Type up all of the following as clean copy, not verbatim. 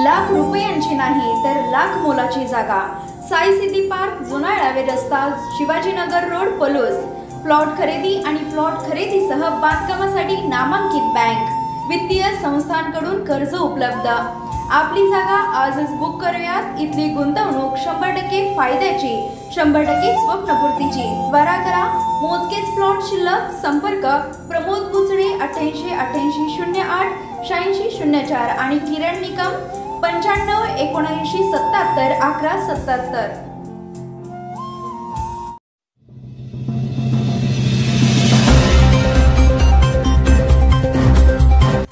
लाख रुपयांची नाही तर लाख मोलाची जागा। साई सिटी पार्क, जुना रावे रस्ता, शिवाजीनगर रोड, पलूस। प्लॉट खरेदी आणि प्लॉट खरेदीसह बांधकामासाठी नामांकित बँक, वित्तीय संस्थांकडून कर्ज उपलब्ध। आपली जागा आजच बुक करूयात। इथली गुंतवणूक 100% फायद्याची, 100% स्वप्नपूर्तीची। त्वरा करा, मोजकेच प्लॉट शिल्लक। संपर्क प्रमोद बुचडे 88 88 08 86 04 आणि किरण Nikam 95 79 77 11 77।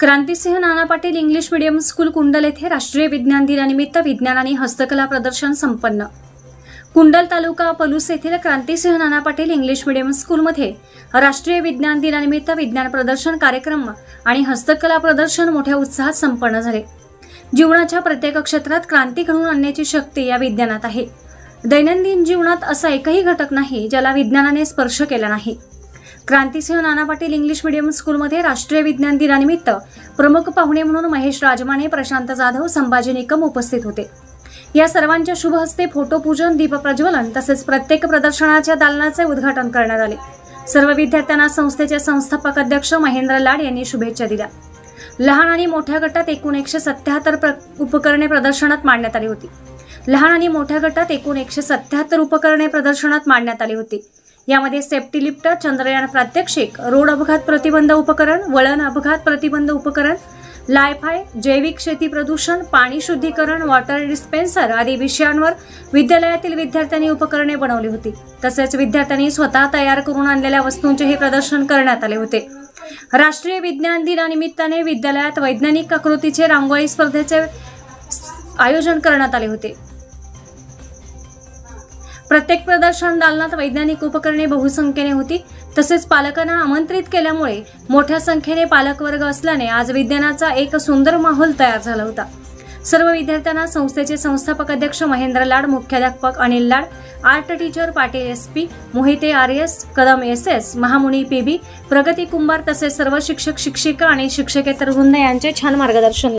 Krantisinh Nana Patil English medium school कुंडल येथे राष्ट्रीय विज्ञान दिनानिमित्त विज्ञान आणि हस्तकला प्रदर्शन संपन्न। कुंडल तालुका पलूस येथील क्रांतिसिंह नाना पाटील इंग्लिश मीडियम स्कूलमध्ये राष्ट्रीय विज्ञान दिनानिमित्त विज्ञान प्रदर्शन कार्यक्रम आणि हस्तकला प्रदर्शन मोठ्या उत्साहात संपन्न झाले। जीवनाच्या प्रत्येक क्षेत्रात क्रांती घडवून आणण्याची शक्ती या विज्ञानात आहे। दैनंदिन जीवनात असा एकही घटक नाही ज्याला विज्ञानाने स्पर्श केला नाही। क्रांतिसिंह नाना पाटील इंग्लिश मीडियम स्कूलमध्ये राष्ट्रीय विज्ञान दिनानिमित्त प्रमुख पाहुणे म्हणून महेश राजमाने, प्रशांत जाधव, संभाजी निकम उपस्थित होते। या सर्वांच्या शुभ हस्ते फोटोपूजन, दीपप्रज्वलन तसेच प्रत्येक प्रदर्शनाच्या दालनाचे उद्घाटन करण्यात आले। सर्व विद्यार्थ्यांना संस्थेचे संस्थापक अध्यक्ष महेंद्र लाड यांनी शुभेच्छा दिल्या। लहान आणि मोठ्या गटात एकूण 177 उपकरणे प्रदर्शनात मांडण्यात आली होती। लहान आणि मोठ्या गटात एकूण 177 उपकरणे प्रदर्शनात मांडण्यात आली होती। यामध्ये सेफ्टी लिफ्ट, चंद्रयान प्रात्यक्षिक, रोड अपघात प्रतिबंध उपकरण, वळण अपघात प्रतिबंध उपकरण, लायफाय, जैविक शेती प्रदूषण, पाणी शुद्धीकरण, वॉटर डिस्पेन्सर आदी विषयांवर विद्यालयातील विद्यार्थ्यांनी उपकरणे बनवली होती। तसेच विद्यार्थ्यांनी स्वतः तयार करून आणलेल्या वस्तूंचेही प्रदर्शन करण्यात आले होते। राष्ट्रीय विज्ञान दिनानिमित्ताने विद्यालयात वैज्ञानिक आकृतीचे रांगोळी स्पर्धेचे आयोजन करण्यात आले होते। प्रत्येक प्रदर्शन दालनात वैज्ञानिक उपकरणे बहुसंख्येने होती। तसेच पालकांना आमंत्रित केल्यामुळे मोठ्या संख्येने पालकवर्ग असल्याने आज विज्ञानाचा एक सुंदर माहोल तयार झाला होता। सर्व विद्यार्थ्यांना संस्थेचे संस्थापक अध्यक्ष महेंद्र लाड, मुख्याध्यापक Anil Lad, art teacher Patil SP, Mohite RS, Kadam SS, Mahamuni PB, Pragati कुंभार तसेच सर्व शिक्षक, शिक्षिका आणि शिक्षकेतर वृंद यांचे छान मार्गदर्शन